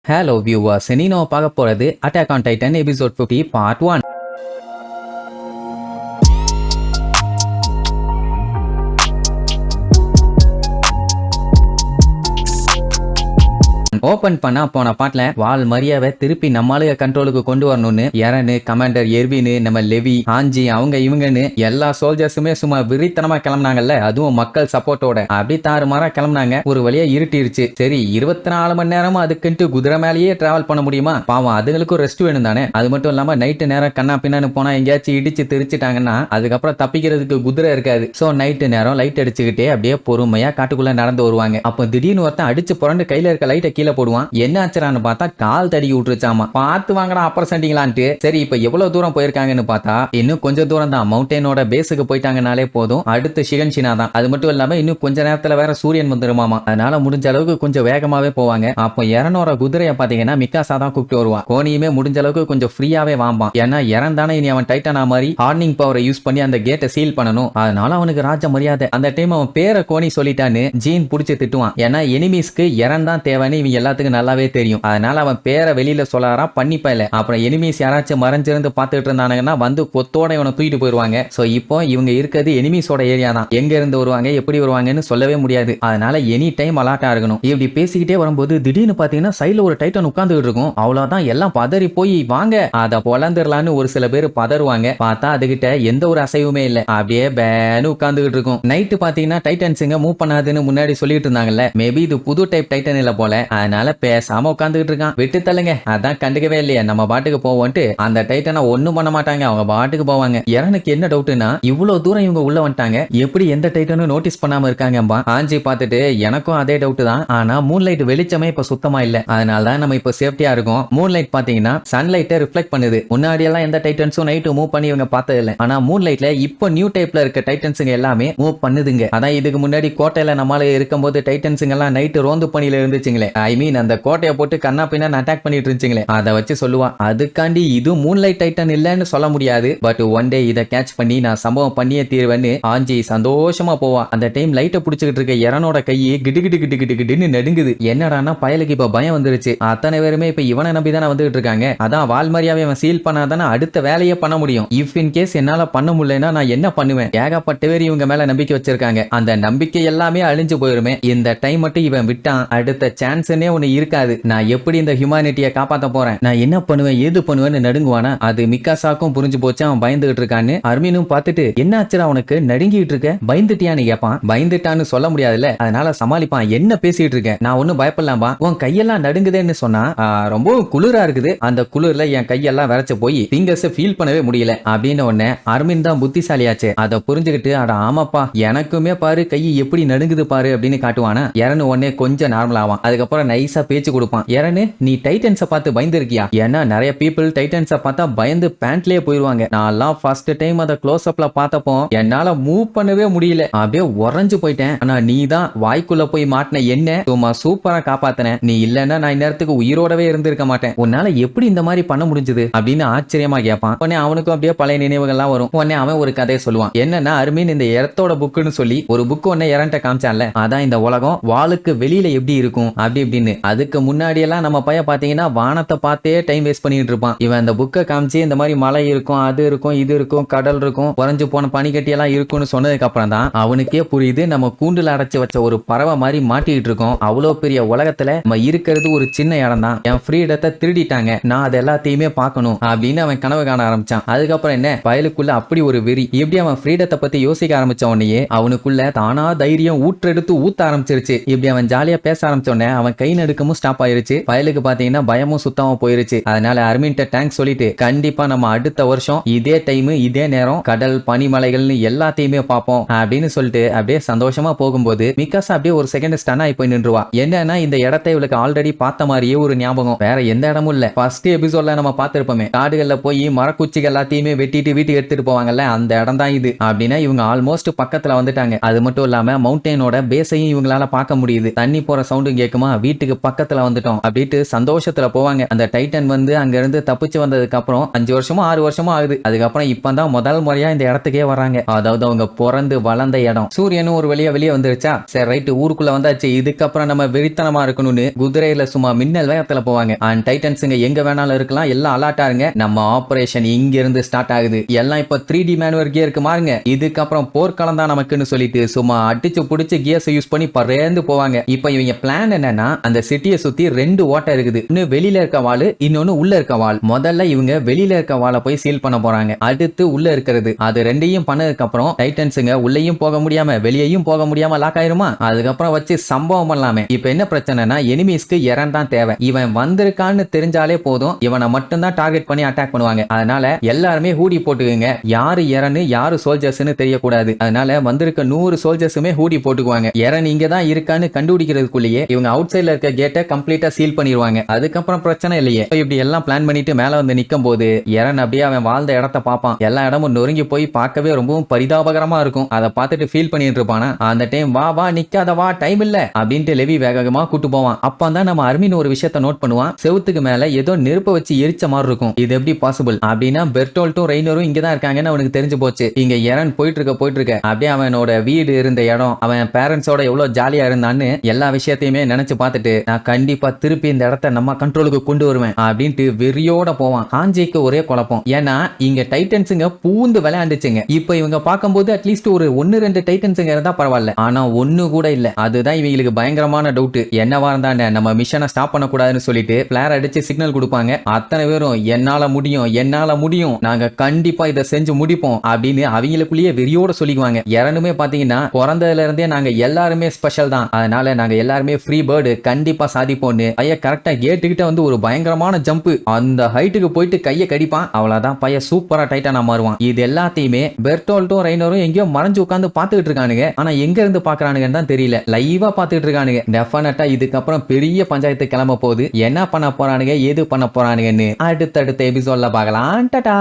Hello viewers, இனி நம்ம பார்க்க போறது Attack on Titan episode 50 part 1. Open பண்ணா போன பாட்டுல வால் மரியாவை திருப்பி நம்மளுக கண்ட்ரோலுக்கு கொண்டு வரணும்னு எரனு, கமாண்டர் எர்வின், நம்ம லெவி, ஆஞ்சி அவங்க இவங்கன்னு எல்லா சோல்ஜர்ஸுமே சும்மா விரித்தனமா கிளம்புனாங்கல்ல. அதுவும் மக்கள் சப்போர்ட்டோட அப்படி தாறுமாறா கிளம்புனாங்க. ஒரு வழியா இருட்டிருச்சு. சரி 24 மணி நேரமும் அதுக்குன்ட்டு குதிரை மேலேயே டிராவல் பண்ண முடியுமா? பாவம் அதுங்களுக்கும் ரெஸ்ட் வேணும் தானே. அது மட்டும் இல்லாம நைட்டு நேரம் கண்ணா பின்னான்னு போனா எங்கேயாச்சும் இடிச்சு தெரிச்சுட்டாங்கன்னா அதுக்கப்புறம் தப்பிக்கிறதுக்கு குதிரை இருக்காது. சோ நைட்டு நேரம் லைட் அடிச்சுக்கிட்டே அப்படியே பொறுமையா காட்டுக்குள்ள நடந்து வருவாங்க. அப்ப திடீர்னு ஒருத்தன் அடிச்சு புரண்டு கையில இருக்க லைட்டை கீழே போடுவான். என்ன ஆச்சுறான்னு பார்த்தா கால் தடி விட்டுருச்சாமா. பார்த்து வாங்கடா அப்புறம் சண்டிங்களான்ட்டு. சரி இப்ப எவ்வளவு தூரம் போயிருக்காங்கன்னு பார்த்தா இன்னும் கொஞ்சம் தூரம் தான். மவுண்டனோட பேஸுக்கு போயிட்டாங்கனாலே போதும். அடுத்து ஷிகன்ஷினா தான். அது மட்டும் இல்லாம இன்னும் கொஞ்ச நேரத்துல வேற சூரியன் வந்துருமாமா. அதனால முடிஞ்ச அளவுக்கு கொஞ்சம் வேகமாவே போவாங்க. அப்போ இறனோட குதிரைய பாத்தீங்கன்னா மிக்காசா தான் கூப்பிட்டு வருவான். கோனியுமே முடிஞ்ச அளவுக்கு கொஞ்சம் ஃப்ரீயாவே வாம்பான். ஏன்னா இறந்தானே இனி அவன் டைட்டானா மாதிரி ஹார்னிங் பவரை யூஸ் பண்ணி அந்த கேட்டை சீல் பண்ணணும். அதனால அவனுக்கு ராஜ மரியாதை. அந்த டைம் அவன் பேரை கோனி சொல்லிட்டான்னு ஜீன் புடிச்சு திட்டுவான். ஏன்னா எனிமீஸ்க்கு இறந்தான் தேவைன்னு இவங்க எல்லாத்துக்கும் நல்லாவே தெரியும். அதனால அவன் பேரை வெளியில சொல்லாரா பண்ணிப்பல. அப்புறம் எனிமீஸ் யாராச்சும் மறைஞ்சிருந்து பார்த்துட்டு இருந்தானுங்கன்னா வந்து கொத்தோட இவனை தூக்கிட்டு போயிருவாங்க. சோ இப்போ இவங்க இருக்கிறது எனிமீஸோட ஏரியா தான். எங்க இருந்து வருவாங்க எப்படி வருவாங்கன்னு சொல்லவே முடியாது. அதனால எனி டைம் அலர்ட்டா இருக்கணும். இப்படி பேசிக்கிட்டே வரும்போது திடீர்னு பாத்தீங்கன்னா சைடுல ஒரு டைட்டன் உட்கார்ந்துட்டு இருக்கும். அவ்வளவுதான் எல்லாம் பதறி போய் வாங்க அத பொலந்துடலான்னு ஒரு சில பேர் பதறுவாங்க. பார்த்தா அதுகிட்ட எந்த ஒரு அசைவுமே இல்ல. அப்படியே பேனு உட்கார்ந்துகிட்டு இருக்கும். நைட்டு பாத்தீங்கன்னா டைட்டன்ஸுங்க மூவ் பண்ணாதுன்னு முன்னாடி சொல்லிட்டு இருந்தாங்கல்ல. மேபி இது புது டைப் டைட்டன் இல்ல போல. அதனால பேசாம உட்காந்துக்கிட்டு இருக்கான். விட்டு தள்ளுங்க அதான் கண்டுக்கவே இல்லையா நம்ம பாட்டுக்கு போவோன்ட்டு அந்த டைட்டனை ஒண்ணும் பண்ண மாட்டாங்க. அவங்க பாட்டுக்கு போவாங்க. எனக்கு என்ன டவுட்னா இவ்வளவு தூரம் இவங்க உள்ள வந்துட்டாங்க எப்படி எந்த டைட்டனும் நோட்டீஸ் பண்ணாம இருக்காங்கம்பா. ஆஞ்சி பார்த்துட்டு எனக்கும் அதே டவுட் தான். ஆனா மூன்லைட் வெளிச்சமே இப்ப சுத்தமா இல்ல. அதனால தான் நம்ம இப்ப சேஃப்டியா இருக்கோம். மூன்லைட் பாத்தீங்கன்னா சன்லைட்டை ரிஃப்ளெக்ட் பண்ணுது. முன்னாடி எல்லாம் எந்த டைட்டன்ஸும் நைட் மூவ் பண்ணி இவங்க பார்த்தது இல்ல. ஆனா மூன்லைட்ல இப்போ நியூ டைப்ல இருக்க டைட்டன்ஸுங்க எல்லாமே மூவ் பண்ணுதுங்க. அதான் இதுக்கு முன்னாடி கோட்டையில நம்மளால இருக்கும்போது டைட்டன்ஸுங்க எல்லாம் நைட் ரோந்து பணியில இருந்துச்சுங்களே. ஐ மீன் அந்த கோட்டையை போட்டு கண்ணா பின்னா அட்டாக் பண்ணிட்டு இருந்துச்சுங்களே. அதை வச்சு சொல்லுவான். அதுக்காண்டி இது மூன்லைட் டைட்டன் இல்லன்னு சொல்ல முடியாது. பட் ஒன் டே இதை கேட்ச் பண்ணி நான் சம்பவம் பண்ணியே தீர்வேன்னு ஆஞ்சி சந்தோஷமா போவான். அந்த டைம் லைட்டை புடிச்சுக்கிட்டு இருக்க இறனோட கையை கிடு கிடு கிடு கிடு கிடுன்னு நடுங்குது. என்னடானா பயலுக்கு இப்ப பயம் வந்துருச்சு. அத்தனை பேருமே இப்ப இவனை நம்பி தானே வந்துட்டு இருக்காங்க. அதான் வால்மரியாவே அவன் சீல் பண்ணாதானே அடுத்த வேலையே பண்ண முடியும். இஃப் இன் கேஸ் என்னால பண்ண முடியலன்னா நான் என்ன பண்ணுவேன்? ஏகப்பட்ட பேர் இவங்க மேல நம்பிக்கை வச்சிருக்காங்க. அந்த நம்பிக்கை எல்லாமே அழிஞ்சு போயிருமே. இந்த டைம் மட்டும் இவன் விட்டான் அடுத்த சான்ஸ்னே ஒண்ணு இருக்காது. நான் எப்படி இந்த ஹியூமனிட்டியை காப்பாத்த போறேன்? நான் என்ன பண்ணுவேன் ஏது பண்ணுவேன்னு நடுங்குவானா. அது மிக்காசாக்கும் புரிஞ்சு போச்சு. அவன் பயந்துகிட்டு இருக்கான்னு. அர்மினும் பார்த்துட்டு என்ன ஆச்சுடா உனக்கு நடுங்கிட்டு இருக்க பயந்துட்டியான்னு கேட்பான். பயந்துட்டான்னு சொல்ல முடியாதுல்ல. அதனால சமாளிப்பான். என்ன பேசிட்டு இருக்க? நான் ஒன்னும் பயப்படலாம்பா. உன் கையெல்லாம் நடுங்குதேன்னு சொன்னா ரொம்ப குளிரா இருக்குது. அந்த குளிர்ல என் கையெல்லாம் விரைச்சு போய் ஃபிங்கர்ஸ் ஃபீல் பண்ணவே முடியல அப்படின்னு உடனே அர்மின் தான் புத்திசாலியாச்சு. அதை புரிஞ்சுக்கிட்டு அட ஆமாப்பா எனக்குமே பாரு கை எப்படி நடுங்குது பாரு அப்படின்னு காட்டுவானா. இறனு உடனே கொஞ்சம் நார்மல் ஆவான். அதுக்கப்புறம் நைஸா பேச்சு கொடுப்பான். இறனு நீ டைட்டன்ஸை பார்த்து பயந்துருக்கியா? ஏன்னா நிறைய பீப்புள் டைட்டன்ஸை பார்த்தா பயந்து பேண்ட்லயே போயிருவாங்க. நான்லாம் ஃபர்ஸ்ட் டைம் அதை க்ளோஸ் அப்ல பார்த்தப்போ என்னால மூவ் பண்ணவே முடியல. அப்படியே உறைஞ்சு போயிட்டேன். ஆனா நீ தான் வாய்க்குள்ள போய் மாட்டின என்ன சும்மா சூப்பரா காப்பாத்தின. நீ இல்லன்னா நான் இந்நேரத்துக்கு உயிரோடவே இருந்திருக்க மாட்டேன். உன்னால எப்படி இந்த மாதிரி பண்ண முடிஞ்சது அப்படின்னு ஆச்சரியமா கேட்பான். உடனே அவனுக்கும் அப்படியே பழைய நினைவுகள்லாம் வரும். உடனே அவன் ஒரு கதையை சொல்லுவான். என்னன்னா அருமீன் இந்த இடத்தோட புக்குன்னு சொல்லி ஒரு புக்கு ஒன்னு இறண்ட காமிச்சான்ல. அதான் இந்த உலகம் வாளுக்கு வெளியில எப்படி இருக்கும் அப்படி இப்படின்னு. அதுக்கு முன்னாடி எல்லாம் நம்ம பையன் பாத்தீங்கன்னா வானத்தை பார்த்தே டைம் வேஸ்ட் பண்ணிட்டு இருப்பான். இவன் அந்த புக்கை காமிச்சு இந்த மாதிரி மலை இருக்கும் அது இருக்கும் இது இருக்கும் கடல் இருக்கும் குறைஞ்சு போன பனிக்கட்டி எல்லாம் இருக்கும்னு சொன்னதுக்கு அப்புறம் தான் அவனுக்கே புரியுது நம்ம கூண்டுல அடைச்சு வச்ச ஒரு பறவை மாதிரி மாட்டிட்டு இருக்கோம். அவ்வளவு பெரிய உலகத்துல நம்ம இருக்கிறது ஒரு சின்ன இடம் தான். என் ஃப்ரீடத்தை திருடிட்டாங்க. நான் அது எல்லாத்தையுமே பார்க்கணும் அப்படின்னு அவன் கனவு காண ஆரம்பிச்சான். அதுக்கப்புறம் என்ன பயலுக்குள்ள அப்படி ஒரு வெறி. இப்படி அவன் ஃப்ரீடத்தை பத்தி யோசிக்க ஆரம்பிச்ச உடனே அவனுக்குள்ள தானா தைரியம் ஊற்றெடுத்து ஊத்த ஆரம்பிச்சிருச்சு. இப்படி அவன் ஜாலியா பேச ஆரம்பிச்ச உடனே அவன் கை நடுக்கமும் ஸ்டாப் ஆயிருச்சு. பயலுக்கு பாத்தீங்கன்னா பயமும் சுத்தமா போயிருச்சு. அதனால அர்மின்ட்ட தேங்க்ஸ் சொல்லிட்டு கண்டிப்பா நம்ம அடுத்த வருஷம் இதே டைம் இதே நேரம் கடல் பனிமலைகள்னு எல்லாத்தையுமே பார்ப்போம் அப்படின்னு சொல்லிட்டு அப்படியே சந்தோஷமா போகும்போது மிக்காசா அப்படியே ஒரு செகண்ட் ஸ்டன் ஆகி போய் நின்றுவா. என்னன்னா இந்த இடத்தை இவளுக்கு ஆல்ரெடி பார்த்த மாதிரியே ஒரு ஞாபகம். வேற எந்த இடமும் இல்ல. ஃபர்ஸ்ட் எபிசோட்ல நம்ம பார்த்திருப்போமே காடுகள்ல போய் மரக்குச்சிகள் எல்லாத்தையுமே வெட்டிட்டு வீட்டுக்கு எடுத்துட்டு போவாங்கல்ல அந்த இடம் தான் இது. அப்படின்னா இவங்க ஆல்மோஸ்ட் பக்கத்துல வந்துட்டாங்க. அது மட்டும் இல்லாம மவுண்டனோட பேஸையும் இவங்களால பார்க்க முடியுது. தண்ணி போற சவுண்டும் கேட்குமா. வீட்டுக்கு வீட்டுக்கு பக்கத்துல வந்துட்டோம் அப்படின்ட்டு சந்தோஷத்துல போவாங்க. அந்த டைட்டன் வந்து அங்க இருந்து தப்பிச்சு வந்ததுக்கு அப்புறம் 5 வருஷமோ 6 வருஷமோ ஆகுது. அதுக்கப்புறம் இப்பதான் முதல் முறையா இந்த இடத்துக்கே வராங்க. அதாவது அவங்க பிறந்து வளர்ந்த இடம். சூரியனும் ஒரு வழியா வெளியே வந்துருச்சா, சரி ரைட் ஊருக்குள்ள வந்தாச்சு, இதுக்கப்புறம் நம்ம வெறித்தனமா இருக்கணும்னு குதிரையில சும்மா மின்னல் வேகத்துல போவாங்க. அண்ட் டைட்டன்ஸுங்க எங்க வேணாலும் இருக்கலாம், எல்லாம் அலர்ட்டா இருங்க, நம்ம ஆபரேஷன் இங்க இருந்து ஸ்டார்ட் ஆகுது, எல்லாம் இப்ப 3D மேனுவர் கியருக்கு மாறுங்க, இதுக்கப்புறம் போர்க்களம் தான் நமக்குன்னு சொல்லிட்டு சும்மா அடிச்சு புடிச்சு கியர்ஸ் யூஸ் பண்ணி பறந்து போவாங்க. இப்ப இவங்க பிளான் என்னன்னா, அந்த சிட்டியை சுத்தி 2 ஓட்டை இருக்குது, இன்னும் வெளியில இருக்க வால், இன்னொன்னு உள்ள இருக்க வால். முதல்ல இவங்க வெளியில இருக்க வாலை போய் சீல் பண்ண போறாங்க, அடுத்து உள்ள இருக்கிறது. அது ரெண்டையும் பண்ணதுக்கு அப்புறம் டைட்டன்ஸுங்க உள்ளேயும் போக முடியாம வெளியேயும் போக முடியாம லாக் ஆயிருமா, அதுக்கப்புறம் வச்சு சம்பவம் பண்ணலாமே. இப்ப என்ன பிரச்சனைனா, எனிமீஸ்க்கு எரன் தான் தேவை. இவன் வந்திருக்கான்னு தெரிஞ்சாலே போதும், இவனை மட்டும் தான் டார்கெட் பண்ணி அட்டாக் பண்ணுவாங்க. அதனால எல்லாருமே ஹூடி போட்டுக்குங்க, யாரு எரன் யாரு சோல்ஜர்ஸ்னு தெரியக்கூடாது. அதனால வந்திருக்க 100 சோல்ஜர்ஸுமே ஹூடி போட்டுக்குவாங்க. எரன் இங்க தான் இருக்கான்னு கண்டுபிடிக்கிறதுக்குள்ளேயே இவங்க அவுட் சைடுல இருக்க கேட்டை கம்ப்ளீட்டா சீல் பண்ணிடுவாங்க. அதுக்கப்புறம் பிரச்சனை இல்லையே. இப்படி எல்லாம் பிளான் பண்ணிட்டு மேல வந்து நிக்கும் போது எரன் அப்படியே அவன் வாழ்ந்த இடத்த பார்ப்பான். எல்லா இடமும் நொறுங்கி போய் பார்க்கவே ரொம்பவும் பரிதாபகரமா இருக்கும். அதை பார்த்துட்டு ஃபீல் பண்ணிட்டு இருப்பானா. அந்த டைம் வா வா நிக்காத வா, டைம் இல்ல அப்படின்ட்டு லெவி வேகமா கூட்டு போவான். அப்பதான் நம்ம அர்மின் ஒரு விஷயத்தை நோட் பண்ணுவான். செவுத்துக்கு மேல ஏதோ நெருப்பை வச்சு எரிச்ச மாதிரி இருக்கும். இது எப்படி பாசிபிள் அப்படின்னா, பெர்டோல்ட்டும் ரெய்னரும் இங்க தான் இருக்காங்கன்னு அவனுக்கு தெரிஞ்சு போச்சு. இங்க எரன் போயிட்டு இருக்க அப்படியே அவனோட வீடு இருந்த இடம், அவன் பேரண்ட்ஸோட எவ்வளவு ஜாலியா இருந்தான்னு எல்லா விஷயத்தையுமே நினைச்சு பார்த்துட்டு, நான் கண்டிப்பா திருப்பி இந்த இடத்த நம்ம கண்ட்ரோலுக்கு கொண்டு வருவேன் அப்படின்ட்டு வெறியோட போவான். ஹாஞ்சிக்கு ஒரே குழப்பம், ஏன்னா இங்க டைட்டன்ஸுங்க பூந்து விளையாண்டுச்சுங்க. இப்ப இவங்க பார்க்கும்போது அட்லீஸ்ட் ஒரு 1-2 டைட்டன்ஸுங்க இருந்தா பரவாயில்ல, ஆனா ஒண்ணு கூட இல்ல. அதுதான் இவங்களுக்கு பயங்கரமான டவுட். என்னவா இருந்தானே நம்ம மிஷனை ஸ்டாப் பண்ணக்கூடாதுன்னு சொல்லிட்டு பிளேர் அடிச்சு சிக்னல் கொடுப்பாங்க. அத்தனை பேரும் என்னால முடியும், நாங்க கண்டிப்பா இதை செஞ்சு முடிப்போம் அப்படின்னு அவங்களுக்குள்ளேயே வெறியோட சொல்லிக்குவாங்க. யாருமே பாத்தீங்கன்னா பிறந்ததுல இருந்தே நாங்க எல்லாருமே ஸ்பெஷல் தான், அதனால நாங்க எல்லாருமே ஃப்ரீ பேர்டு, கண்டிப்பா சாதிப்போம்னு பையன் கரெக்டா கேட்டுக்கிட்ட வந்து ஒரு பயங்கரமான ஜம்ப், அந்த ஹைட்டுக்கு போயிட்டு கையை கடிப்பான். அவ்வளவுதான், பையன் சூப்பரா டைட்டானா மாறுவான். இது எல்லாத்தையுமே பெர்டோல்ட்டும் ரெய்னரும் எங்கேயோ மறைஞ்சு உட்கார்ந்து பாத்துக்கிட்டு இருக்கானுங்க. ஆனா எங்க இருந்து பாக்குறானுங்கன்னு தான் தெரியல, லைவா பாத்துக்கிட்டு இருக்கானுங்க. டெஃபினட்டா இதுக்கப்புறம் பெரிய பஞ்சாயத்து கிளம்ப போகுது. என்ன பண்ண போறானுங்க, ஏது பண்ண போறானுங்கன்னு அடுத்தடுத்த எபிசோட்ல பார்க்கலாம். டாடா.